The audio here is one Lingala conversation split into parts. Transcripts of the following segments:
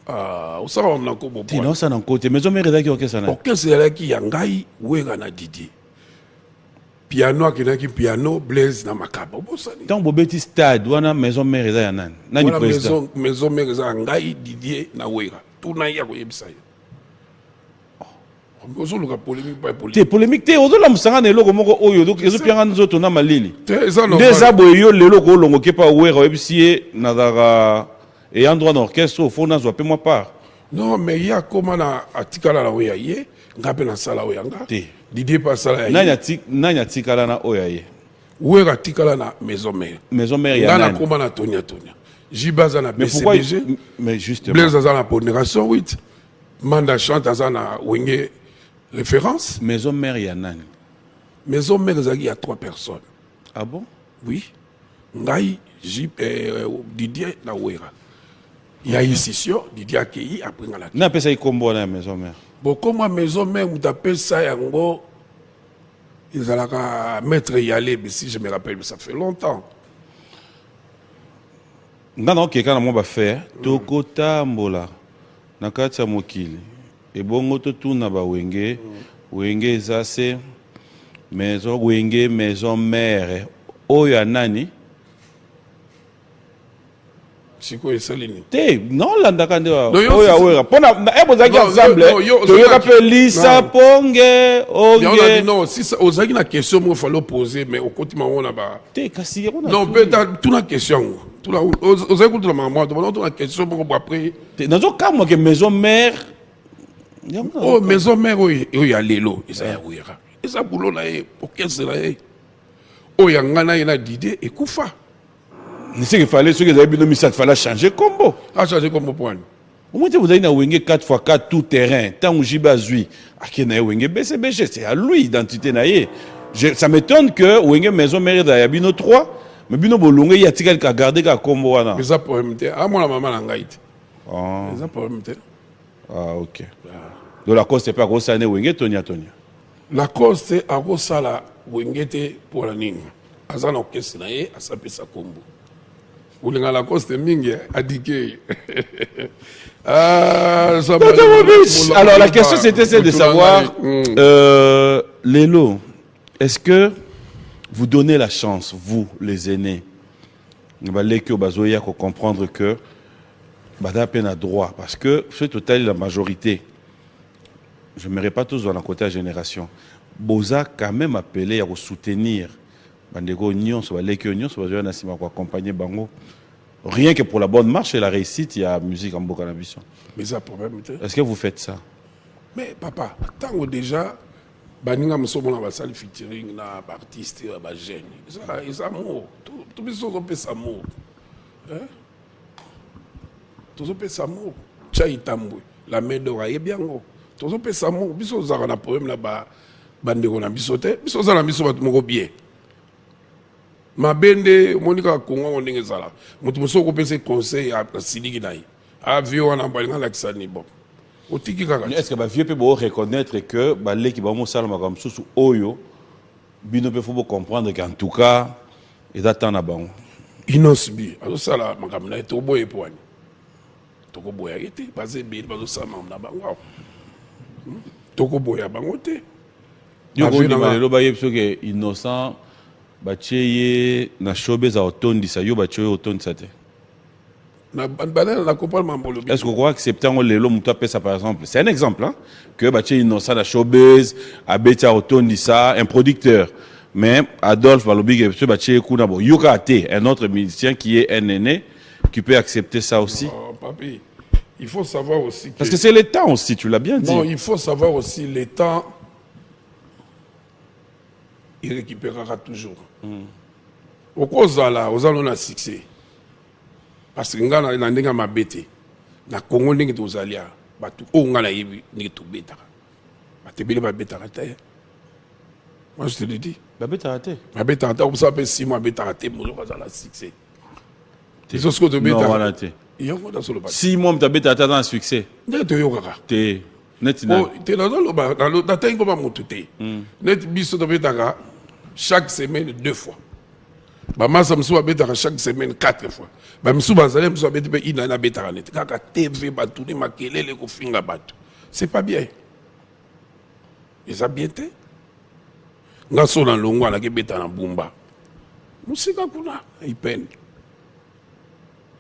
Ah, au salon on a encore Tu non ça dans côté maison mère qui orchestre na. Orchestre là qui yangai wega na Didier. Piano qui piano Blaise na makaba. Tant bobeti stade wana maison mère eza ya nani? Nani président? Maison mère eza ngai Didier na wega. Tout na ya ko yebisa yo. Ozoluka polémique pas polémique. Te polémique te ozola musanga na eloko moko oyo donc ezo pianga nzoto na malili. Déjà boyo lelo ko longo ke pa wera webisi na dara et en droit d'orchestre au fond na zo pe moi part. Non mais il y a comment na atikala la oya ye ngape na sala oya nga. Didier pas sala ya. Nani atikala na oya ye. Wera atikala na maison mère. Maison mère ya nani. Na comment na Tonia. Jibaza na BCBG. Mais justement. Blaise za na pondération 8. Manda chante za na wenge référence. Maison mère ya nani. Maison mère il y a 3 personnes. Ah bon? Oui. Ngai Didier na wera. Il y a ici Didier Akei après la. Na pesa ikombo na maison mère. Bon comme maison mère vous appelle ça yango ils allaient mettre y aller mais si je me rappelle mais ça fait longtemps. Ngana okeka na mo ba faire tokota mbola na kati ya mokili. Et bongo to tuna ba wenge wenge za se maison wenge maison mère oyo ya nani. Siko esalini. Te non landa kande wa oya wera pona ebo zaki ensemble to yoka pe lisa ponge onge non si ça ozaki na question mo fallait poser mais au côté ma on ba te kasi on non peut-être tout la question tout la ozaki tout la maman to la question pour après te nazo kama ke maison mère oh maison mère oyo ya lelo eza ya wera eza boulot na e orchestre na e oyo ngana ina Didier ekufa. C'est qu'il fallait, ce que vous avez dit, il fallait changer combo. Ah, changer combo point. Au moins, vous avez dit, wenge 4x4 tout terrain. Tant que Jiba Zui, à qui n'a wenge BCBG, c'est à lui, identité naïe. Ça m'étonne que wenge maison mère d'Ayabino 3, mais bino bolonge, il y a tika qui a gardé ka combo wana. Mais ça problème te. Ah, moi la maman l'angaït. Ah. Mais ça problème te. Ah, ok. Donc la cause c'est pas grosse année wenge Tonia. La cause c'est à cause ça la wenge te pour la ligne. Azan orchestre naïe, a sapé sa combo. La cause de Mingue a dit que. Alors la question c'était celle de savoir, Lélo, est-ce que vous donnez la chance, vous les aînés, de comprendre que Bada peine à droit, parce que c'est total la majorité. Je ne m'irai pas tous dans la côté génération. Boza quand même appelé à soutenir. Rien que pour la bonne marche et la réussite, il y a musique en Bokanabisson. Mais ça problème. Est-ce que vous faites ça? Mais papa, tant que déjà, Baninga Moussomona va salle featuring na artiste, ba jeune. Ça amour. Tout le monde peut s'amour. Tout le monde peut s'amour. Tchaï Tamboué, la main d'ora est bien gros. Tout le monde peut s'amour. Biso zara na problème là-bas. Bandeko na bisote. Biso zara biso bat moko bien. Ma bende monika kongo ondenge zala mutu musoko pese conseil à Sidiki nayi avion wana balinga lakisani bon otiki kaka est-ce que ba vieux peut reconnaître que ba leki ba mo sala makam susu oyo bino pe faut comprendre qu'en tout cas ils attendent na bango inosbi azo sala makam na to boye poani to ko boya ete basé bi bazo sala na bango to ko boya bango te yo ko ni malelo ba yebso que innocent Bacheye na showbiz a otondisa yo bacheye otondisa te. Na banana na kopal mambolo. Est-ce que vous croyez que septembre lelo muto pesa par exemple? C'est un exemple hein que bacheye innocent na showbiz a betia otondisa un producteur. Mais Adolphe Balobi que bacheye kuna bo yoka ate un autre musicien qui est un aîné qui peut accepter ça aussi. Oh, papi, il faut savoir aussi que... Parce que c'est le temps aussi, tu l'as bien dit. Non, il faut savoir aussi le temps. Il récupérera toujours. Au cause là, aux allons à succès. Parce que nous avons des gens qui na Congo ndenge tozalia batu o ngala yebi ndenge tobeta. Batebele ba beta raté. Moi je te le dis. Ba beta raté. Ba beta raté, on s'appelle 6 mois beta raté, mo zo kazala succès. C'est ce que tu beta. Non, voilà té. Yongo da solo ba. 6 mois ta beta raté dans succès. Ndenge to yokaka. Té. Netina. Oh, té na lo ba na lo tatengo ba motuté. Net biso to beta chaque semaine 2 fois. bamasa mosusu babetaka chaque semaine 4 fois bamisusu bazali mosusu babeti mpe ina na abetaka nete kaka tv batuni makelele kofinga bato c'est pas bien eza bien te nga so na longo alaki ebeta na bumba mosika kuna ipene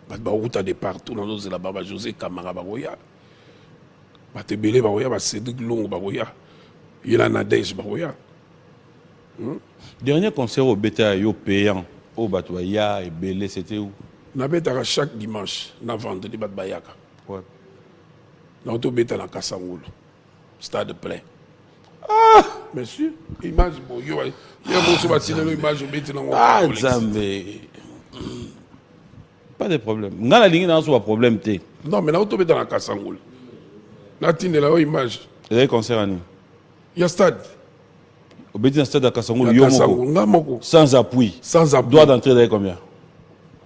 bato bauta de partout nazozela ba José Camara bakoya bato ebele bakoya ba Cédric Longo bakoya ye na Nadège bakoya. Dernier concert au bêta yo payant au Batoya et Belé, c'était où? Nabetaka chaque dimanche na vendredi bat bayaka. Ouais. Na auto beta na Kasangulu. Stade plein. Ah, monsieur, image bon yo ya bon so batine image beti na ngo. Ah, Zambé. Pas de problème. Ngala lingi na so problème té. Non, mais na auto beta na Kasangulu. Na tine la image. Les concert ani. Ya stade. Au Bédin Stade à Kassangou, sans appui. Sans appui. Droit d'entrée d'ailleurs combien?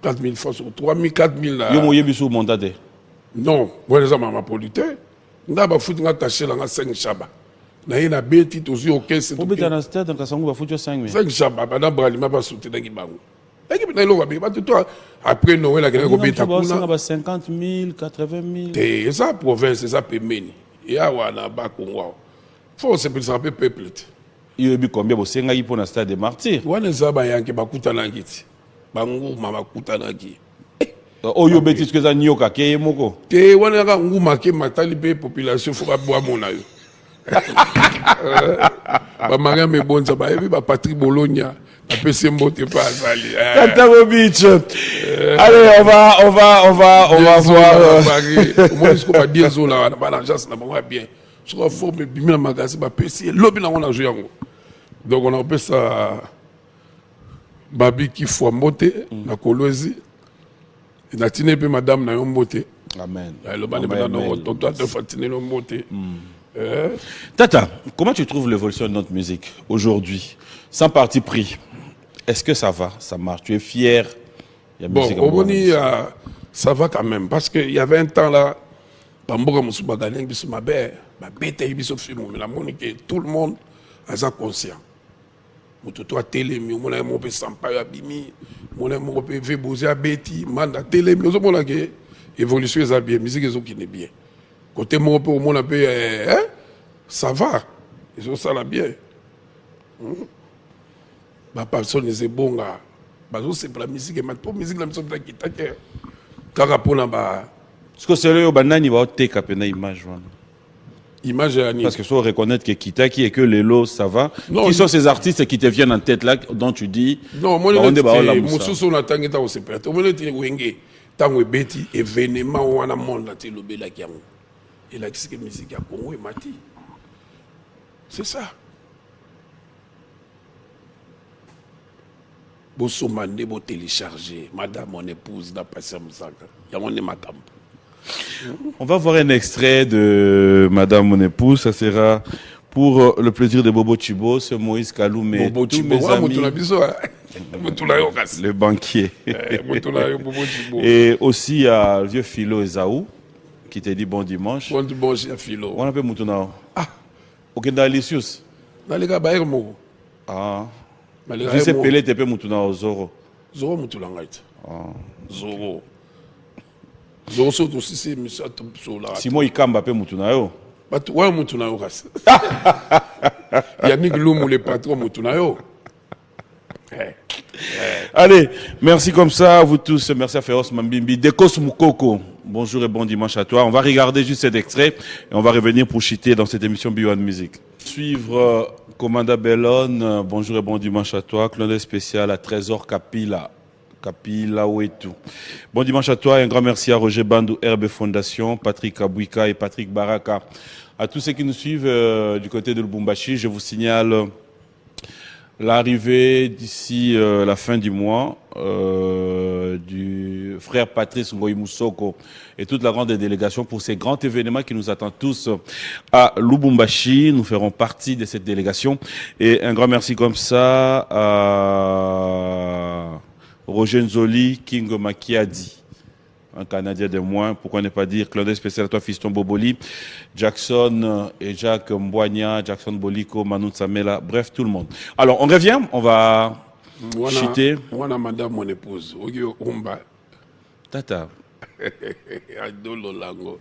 4 000 fois sur 3 000, 4 000. Yomo Yebisu montate. Non, moi les hommes ma polité. N'a pas foutu taché là 5 chaba. Na yena beti tozi au 15. Au Bédin Stade à Kassangou va foutu 5 000. 5 chaba, bana brali ma pas sauter dans kibango. Équipe na lo ba toi après Noël la grève beta kuna 50 000, 80 000. Et ça province, ça pemeni. Ya wana ba Congo. Faut se préserver peuple. Il y a combien de senga yi pour le stade des martyrs. Wana zaba yanke bakuta nangiti. Bangu mama kuta nangi. Oh yo betis que ça nyoka ke moko. Te wana ka nguma ke matali pe population faut ba boa mona yo. Ba maria me bonza ba ebi ba Patrick Bologna, ba PC Mbote pas azali. Katabo Beach. Allez, on va voir moi ce qu'on va dire zo là ba l'agence na ba bien. Je crois faut me bimi na magasin ba PC lobby na on a joué yango. Donc on appelle ça Babi qui faut Mbote na Kolwezi. Et na tine pe madame na Mbote. Amen. Le bande na no tonton de Fatine no Mbote. Tata, comment tu trouves l'évolution de notre musique aujourd'hui, sans parti pris? Est-ce que ça va, ça marche? Tu es fier? Bon, au Boni, ça va quand même parce qu'il y avait un temps là, Bamboga Moussouba Galeng biso mabe, ba bête biso film, mais la monique tout le monde a conscient. Mututu a télé mi mona mo pe sampa ya bimi mona mo pe ve bozi a beti manda télé mi ozo mona ke évolution eza bien musique ezo qui n'est bien côté mo pe mona pe ça va ils ont ça là bien ba personne c'est bonga bazo c'est pour la musique mais pour musique la musique qui ta que kaka pona ba ce que c'est le banani ba te kapena image wana. Image parce que faut reconnaître que Kitaki et que Lelo ça va. Non, qui sont ces artistes qui te viennent en tête là dont tu dis non moi je mususu na tangeta au sepet au moment où wenge tango beti événement wana monde la te lobela kiango et la kisike musique ya Congo et mati c'est ça bo somande bo télécharger madame mon épouse da passer musaka ya mon makambo. On va voir un extrait de Madame mon épouse, ça sera pour le plaisir de Bobo Chibo, c'est Moïse Kalou, et Bobo tous Chibo, mes amis, le banquier. Et aussi à vieux Philo Ezaou, qui te dit bon dimanche. Bon dimanche, Philo. On appelle Moutounao. Ah. Ok, dans Alicius. Dans les gars, Baïrmo. Ah. Je sais Pelé, tu peux Moutounao Zoro. Zoro Moutoulangaït. Zoro. Zoro saute aussi, c'est monsieur Sola. Simon Ikamba peut Moutounao. Ouais, Moutounao. Yannick Loum, le patron Moutounao. Allez, merci comme ça à vous tous. Merci à Féroce Mambimbi. Dekos Moukoko, bonjour et bon dimanche à toi. On va regarder juste cet extrait et on va revenir pour chiter dans cette émission Bio1 Music. Suivre Commanda Bellone, bonjour et bon dimanche à toi. Clin spécial à Trésor Kapila. Kapila Ouetou. Bon dimanche à toi et un grand merci à Roger Bandou, Herbe Fondation, Patrick Abouika et Patrick Baraka. À tous ceux qui nous suivent du côté de Lubumbashi, je vous signale l'arrivée d'ici la fin du mois du frère Patrice Ngoyi Moussoko et toute la grande délégation pour ces grands événements qui nous attendent tous à Lubumbashi. Nous ferons partie de cette délégation et un grand merci comme ça à Roger Nzoli, King Makiadi, un Canadien de moins, pourquoi ne pas dire Claude spécial à toi, Fiston Boboli, Jackson et Jacques Mbouania, Jackson Boliko, Manu Samela, bref, tout le monde. Alors, on revient, on va Chité. Moi, madame, mon épouse. Oyo Umba. Tata. Adolo Lango.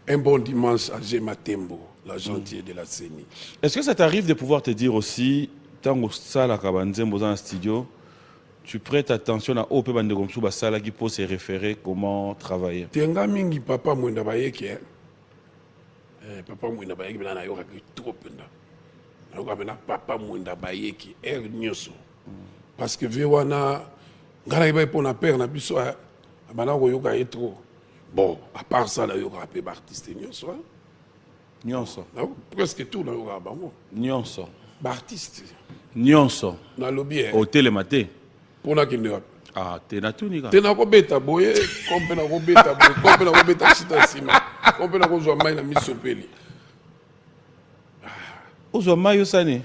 Un bon dimanche à Gematembo, la gentille de la CENI. Est-ce que ça t'arrive de pouvoir te dire aussi, tant que ça, la Kabanzem, dans un studio, tu prêtes attention à Ope Bandegomsou, Basala qui peut se référer comment travailler? Tenga mingi papa mwenda bayeke. Papa mwenda bayeke, mais na yoka trop penda. Na yoka bena papa mwenda bayeke, nyoso. Parce que Vewana, ngala iba pour na père na biso, abana ko yoka trop. Bon, à part ça, na yoka pe artiste nyoso. Nyonso. Presque tout na yoka bango. Nyonso. Artiste. Nyonso. Na lobby. Au télématé. Pour na kinde. Ah, t'es na tout nika. T'es na ko beta boye, kompe na ko beta boye, kompe na ko beta chita sima, kompe na ko zo mai na misopeli. Ozo mayo sane.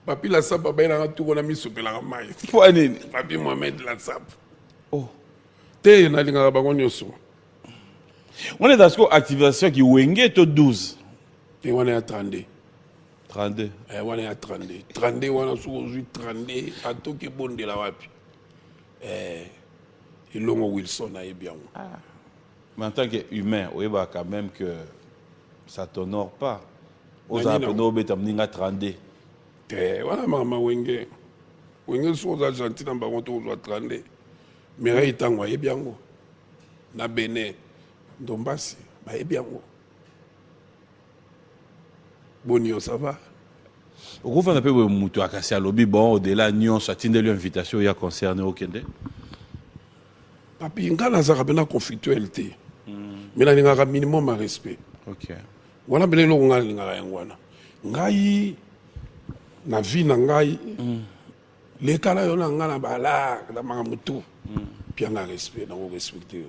Papi la sapa ba na tu ko na misopela na mai. Kwa nini? Papi Mohamed la sapa. Oh. Te na linga ba nyoso. On est dans ce activation qui wenge to 12. Te wana ya 32. 32. Wana ya 32. 32 wana su aujourd'hui 32 atoki bonde la wapi. Ilongo Wilson a bien. Mais en tant qu'humain, on voit quand même que ça ne t'honore pas. Aux Apéno, tu as 32. Voilà, maman Wenge. Wenge sont gentil dans le baron de 32. Mais il est bien. Na Bénin, Dombassi, il est bien. Bonio, ça va? Au fait, on a peu de mouton à casser à lobby. Bon, au-delà, Nyon, ça tient de l'invitation, il y a concerné au Kende. Papi, il y a une conflictualité. Mais il y a un minimum de respect. Ok. Voilà, il y a ngai na vie na ngai les kala yo na ngana bala na mangamutu puis na respect na respecter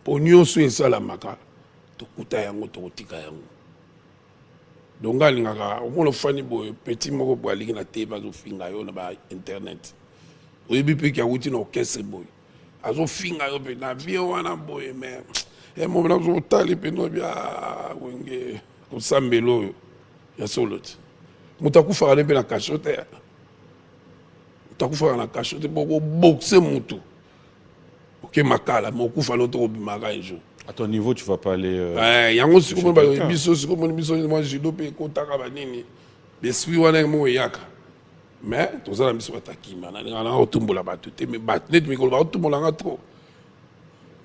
pour nyonso esala maka to kuta yango to tika yango donc alingaka omona fani boy petit moko bo alingi na te bazo finga yo na ba internet oyebi pe ki awuti na orchestre boy azo finga yo pe na vie wana boy mais et mon blanc zo tali pe no bia wenge ko sambelo ya solot mutakufa ale pe na cachote mutakufa na cachote boko boxer mutu ok makala mokufa loto ko bimaka un jour. À ton niveau, tu vas pas aller. Yango si comme biso si comme biso moi judo pe kotaka banini l'esprit wana mo yaka mais tozala biso batakima na ngana otumbola batu te mais bat net mi ko ba otumbola nga trop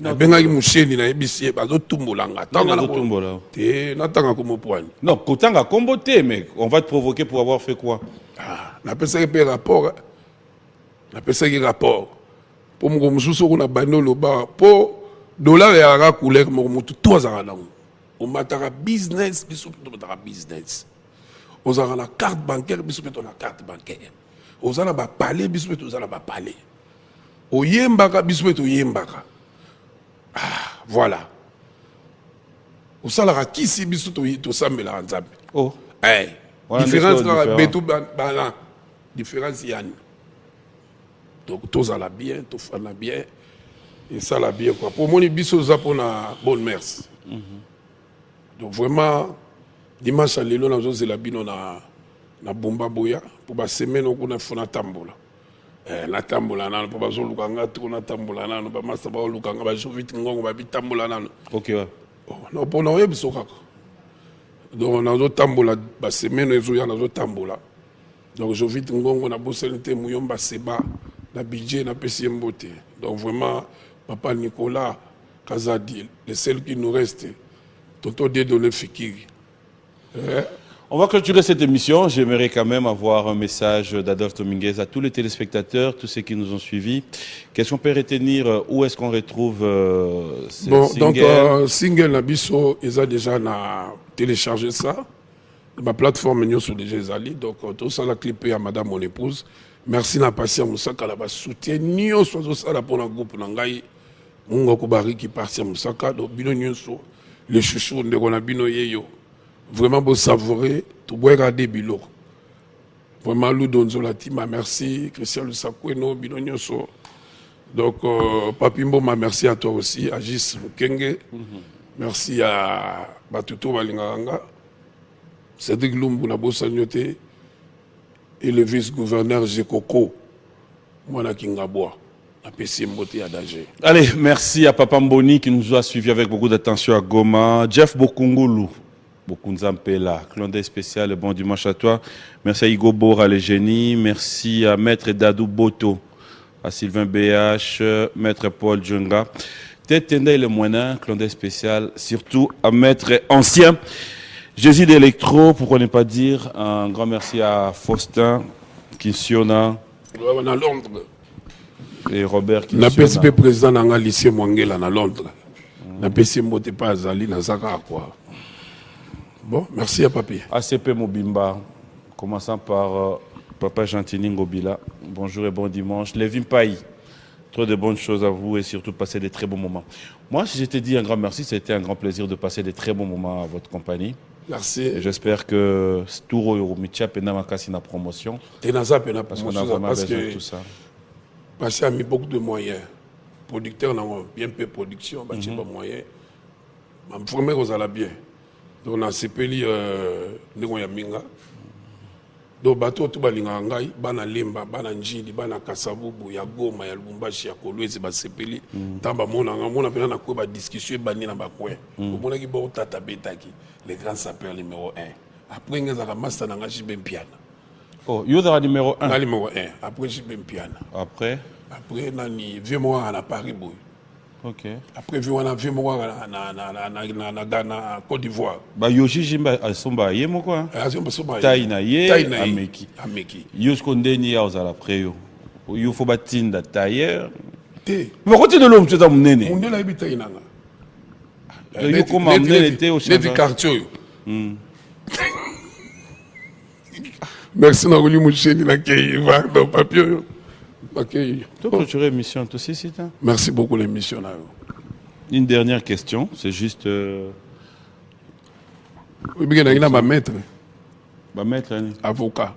na benga ki musheni na ebisi bazo tumbola nga tanga na tumbola te na tanga ko mopwani non kotanga komboté mais on va te provoquer pour avoir fait quoi? Na pesa ke rapport na pesa ke rapport pour mo mususu ko na bandolo ba po dollar ya ra couleur mo mutu to azanga na o mataka business biso to mataka business ozanga na carte bancaire biso to na carte bancaire ozana ba palais biso to ozana ba palais oyembaka biso to yembaka voilà osalaka kisi biso to sambela nzambe Oh différence ka betu bana différence yani donc tozala bien tofana bien et ça la bien quoi pour moni biso za pona bonne mers donc vraiment dimanche à lelo nazo zela bino na bomba boya pour ba semaine okuna fona tambola na tambola nano po bazo luka nga to na tambola nano ba masa ba luka nga ba jovit ngongo ba bitambola nano ok ouais. Non pour na yebiso kaka donc nazo tambola ba semaine ezo ya nazo tambola donc jovit ngongo na boselite muyomba seba na budget na pesi mbote donc vraiment papa Nicolas Kazadi le seul qui nous reste tonton Dédolé Fikiri. On va clôturer cette émission. J'aimerais quand même avoir un message d'Adolphe Dominguez à tous les téléspectateurs, tous ceux qui nous ont suivis. Qu'est-ce qu'on peut retenir? Où est-ce qu'on retrouve ce single? Donc, single Nabiso, ils ont déjà téléchargé ça. Ma plateforme est sur les allés. Donc, tout ça, la clip à madame, mon épouse. Merci na patient Moussaka, la soutien. Nyo, soit ça, la pour le groupe Nangaï. Mungo Kobari qui partit à Moussaka. Donc, bino nyo, les chouchous, on a bino yeyo. Vraiment beau savourer, tout boire regarder bilo. Vraiment Lou Donzola Tima, merci. Christian Lusakweno, bino nyoso. Donc, Papi Mboma, merci à toi aussi. Agis Mukenge. Merci à Batuto Balinganga. Cédric Lumbu, Nabo Sanyote. et le vice-gouverneur Jekoko, Mwana Kingaboa. Allez, merci à Papa Mboni qui nous a suivis avec beaucoup d'attention à Goma. Jeff Bokungulu, Bokunzampela, Clandé spécial, bon dimanche à toi. Merci à Igo Bora, le génie. Merci à Maître Dadou Boto, à Sylvain BH, Maître Paul Djunga. Tétenda et le Moinin, Clandé spécial, surtout à Maître Ancien. Jésus d'Electro, pourquoi ne pas dire. Un grand merci à Faustin, Kinsiona. On à Londres. Et Robert qui n'a pas président dans le lycée Mwangela à Londres. N'a pas si pas Azali dans Zaka quoi. Bon, merci à papier. ACP Mobimba, commençant par Papa Gentini Ngobila. Bonjour et bon dimanche. Lévin Paï, trop de bonnes choses à vous et surtout passer des très bons moments. Moi, si je te dis un grand merci, c'était un grand plaisir de passer des très bons moments à votre compagnie. Merci. Et j'espère que Touro Yorumicha Pena Makasi na promotion. Parce qu'on a vraiment besoin de tout ça. Parce qu'il y a mis beaucoup de moyens. Producteurs ont bien peu de production, mais pas de moyens. Je me formé aux ala bien. Donc on a CPLI Negoyaminga. Donc bateau tout balingangai, bana lemba, bana njili, bana kasavubu, ya goma, ya lubumbashi, ya kolwezi, ba CPLI. Tamba mona pena na quoi ba discussion bani na ba coin. Au mona ki bo tata betaki, les grands sapeurs numéro 1. Après on a master na ngaji ben piano. Oh, Yoda numéro 1. Numéro 1. Après, je suis piano. Après, nani vieux moi à Paris. Ok. Après, vieux moi à Côte d'Ivoire. Bah, Yoshi Jimba, Somba, Yé, moi quoi. Taïna, Yé, Ameki. Yoskondeni, à Ozala, après, yo faut batinda, tailleur. Mais côté de l'homme, tu es à mon néné. Mon néné, il est là. Yo, comment amener l'été au chien. Les quartiers. Merci Nagoli Moucheni, la va dans papier. Tu as clôturé l'émission, toi aussi, c'est ça? Merci beaucoup, l'émission. Une dernière question, c'est juste. Oui, mais il y a un maître. Un maître avocat.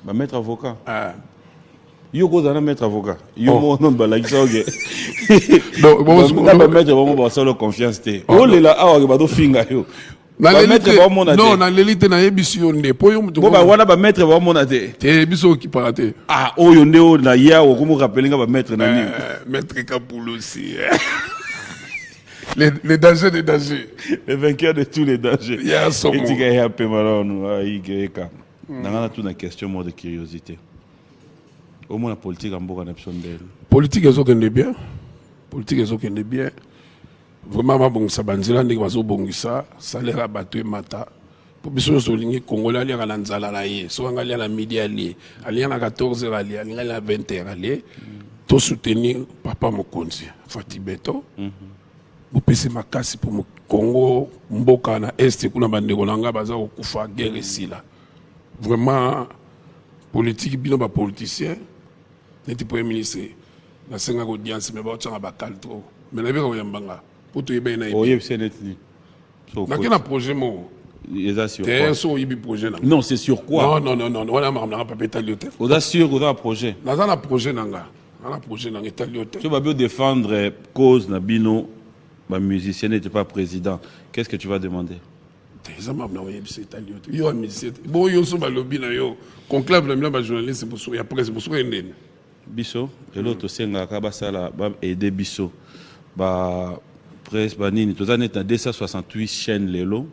Un maître avocat. Yo go dans maître avocat. Yo mo non ba like ça ok. Donc bon ba maître vraiment ba solo confiance té. Oh là ah ba do finga yo. Non, na l'élite na yebisi yonde. Po yo mutu. Bo ba wana ba maître ba mona té. Té biso ki parate. Ah o yonde o na ya o ko mo rappeler nga ba maître na ni. Maître Kapoul aussi. Les dangers des dangers. Les vainqueurs de tous les dangers. Il y a son mot. Et tu gagnes un peu malon aïgeka. Nanga tout une question mot de curiosité. Au moins la politique en Bourg politique est ok bien. Politique est ok bien. Vraiment ma bon sabanzila ndiki bazo bongisa salaire abattu mata. Pour biso solingi Congolais ali kana nzala na ye. So ngali na midi ali. Ali na 14h ali, ali na 20h ali. To soutenir papa Mokonzi Fati Beto. Vous pèsez ma casse pour mon Congo, Mboka na Est, kuna bandeko nanga baza kokufa guerre ici là. Vraiment politique bino ba politicien. N'était premier ministre. Na senga audience mais ba tshanga ba kaltro. Mais na beka oyambanga. Pour to yeba na yibi. Oye c'est net ni. Na kena projet mo. Eza sur quoi? T'es sur yibi projet na. Non, c'est sur quoi? Non. Wana mamna pa pétaliote. Oza sur oza projet. Na za na projet nanga. Na projet nanga étaliote. Tu vas bien défendre cause na bino. Ma musicien n'était pas président. Qu'est-ce que tu vas demander? Bon, yo so balobi na yo. Conclave la mila journaliste pour sourir après pour sourir ndene. Biso, et l'autre senga ka basala ba aider biso. Ba presse banini tozana na 268 chaînes lelo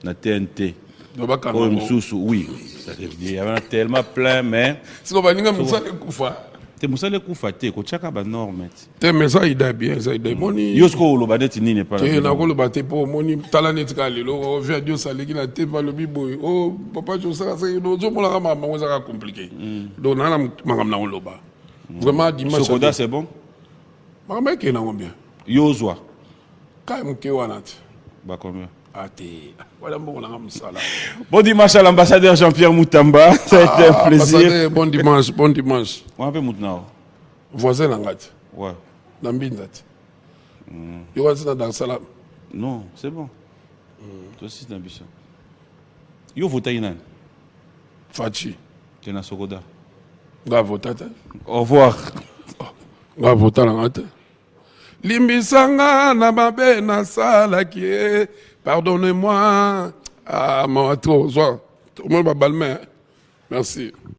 na TNT. Oh msusu oui, ça veut dire il y avait tellement plein mais si on va ninga musale kufa. Te musale kufate ko chaka ba norme te mais ça il bien ça il moni yosko lo badeti nini pas te na ko lo bate po moni talane tika lelo via Dieu saleki na te va le biboy oh papa jo ça c'est no zo mola kama ma ça compliqué donc na mangam na lo ba vraiment dimanche Sokoda c'est bon mama ke na combien yozwa kai mke wana ba combien bon dimanche à l'ambassadeur Jean-Pierre Moutamba. Ça a été un plaisir. Bon dimanche, bon dimanche. On appelle Moutnao. Voisin Langati. Ouais. Nambinzati. Tu vas dans Salam. Non, c'est bon. Toi aussi, c'est ambition. Yo voté Inan. Fachi. Tu es dans Sokoda. Va voter. Au revoir. Va voter Langati. Limbisanga na mabe na sala kie. Pardonnez-moi. Ah, mon trop. Tout le monde va balmer. Merci.